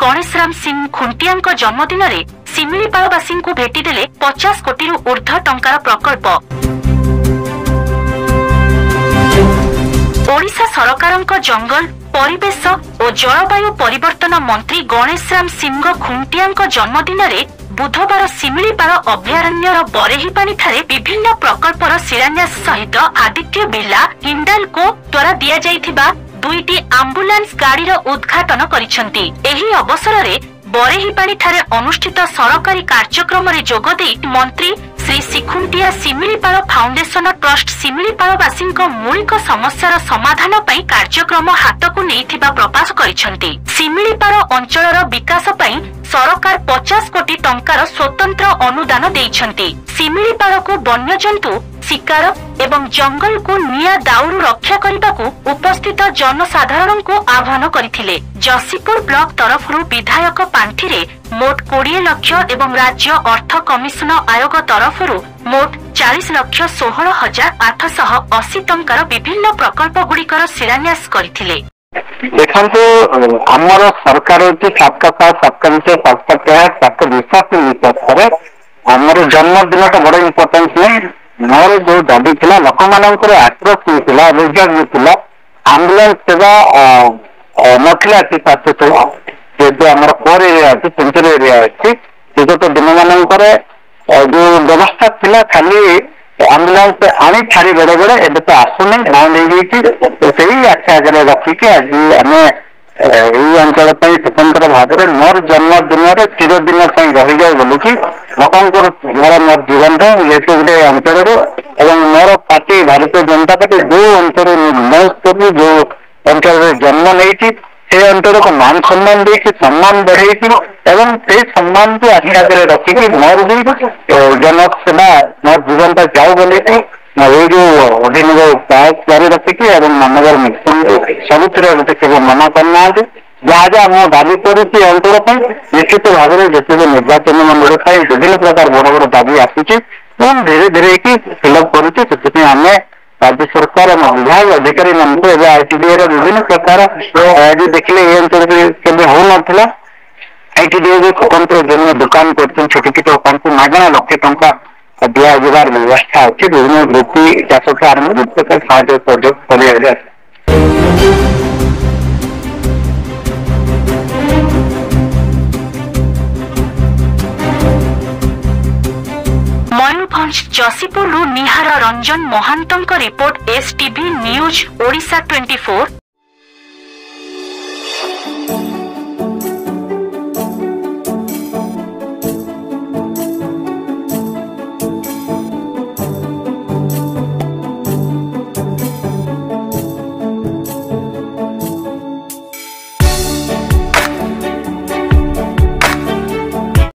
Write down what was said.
गणेशराम सिंह खुंटिया जन्मदिन में सिमिलीपालवासी को भेटिदेले 50 कोटी ऊर्ध्व टंकार प्रकल्प। ओडिशा सरकारक जंगल परिवेश और जलवायु परिवर्तन मंत्री गणेशराम सिंह खुंटिया जन्मदिन में बुधवार सिमिलीपाल अभयारण्यर बरेहीपानी ठारे विभिन्न प्रकल्पर शिलान्यास सहित आदित्य बिर्ला हिंडाल्को द्वारा दिया जाइथिबा 2टी आम्बुलांस गाड़ीर उद्घाटन करिसेंती। एही अवसर में बरेहीपानी ठारे अनुष्ठित सरकारी कार्यक्रम में जोगदे मंत्री श्री सिखुंटिया सिमिलीपाल फाउंडेशन ट्रस्ट सिमिलीपालवासी मौलिक समस्यार समाधान पई कार्यक्रम हाथकु नेइथिबा प्रकाश करिसेंती। सिमिलीपाल अंचलर विकास पई सरकार 50 कोटी टंकार स्वतंत्र अनुदान देइछंती। सिमिलीपाल को वन्यजंतु शिकार एवं जंगल को निया दाउरू रक्षा करने उपस्थित जनसाधारण को आह्वान करथिले। जसीपुर ब्लॉक तरफ विधायक पांठि रे मोट 20 लाख एवं राज्य अर्थ कमिशन आयोग तरफ मोट 40,16,880 टंकार विभिन्न प्रकल्प गुड़िकर शिलान्यास करथिले। देखो आमर सरकार सबका साथ सबका विषय सबका प्रयास सबका विश्वास करे। आमर जन्मदिन तो बड़ा इम्पोर्टेंस नहीं। मोर जो दाबी थी लोक मान आश्रय मिलता रोजगार मिलता आम्बुलांस सेवा नथिला आमर कोर एरिया अच्छी सेंचुरी एरिया अच्छी विगत दिन मान जो व्यवस्था थी खाली आम्बुलांस आनी छाड़ी बेड़े बेड़े एवं तो आसुनी बंद हो से आखि आगे रखिकी आज आम यही अंचल स्वतंत्र भाव में मोर जन्मदिन चिरदिन रही जाए बोलिकी लोक मोर जीवन ये गोटे अंचल मोर पार्टी भारतीय जनता पार्टी जो अंचल जो अंचल जन्म नहीं से अंचल को मान सम्मान देकी सम्मान बढ़े से सम्मान को आखि आगे रखिकी मोर भी जनक सेवा मोर जीवन का जाऊ बोली ये जो अधीन प्रयास जारी रखिकी मानवर मिशन सबुत केवल मना करना जहाँ जहाँ मो दाबी कर अंचल निश्चित भाव में जिते निर्वाचन मंडल विभिन्न प्रकार बड़ बड़ दाबी आसूची धीरे धीरे कि फिलअप करुचे आम राज्य सरकार विभाग अधिकारी मान आईटीडीए विभिन्न प्रकार जो देखिले ये अंचल केवे हो नाला आईटीडीए जो स्वतंत्र जन दुकान कर छोट छोट दुकान को मागणा लक्ष टंका दिया जबार व्यवस्था अच्छी विभिन्न वृत्ति चाष आरंभ विभिन्न प्रकार साहय सहयोग कर Mayurbhanj Jashipur Nihar Ranjan Mahant report STV news Odisha 24।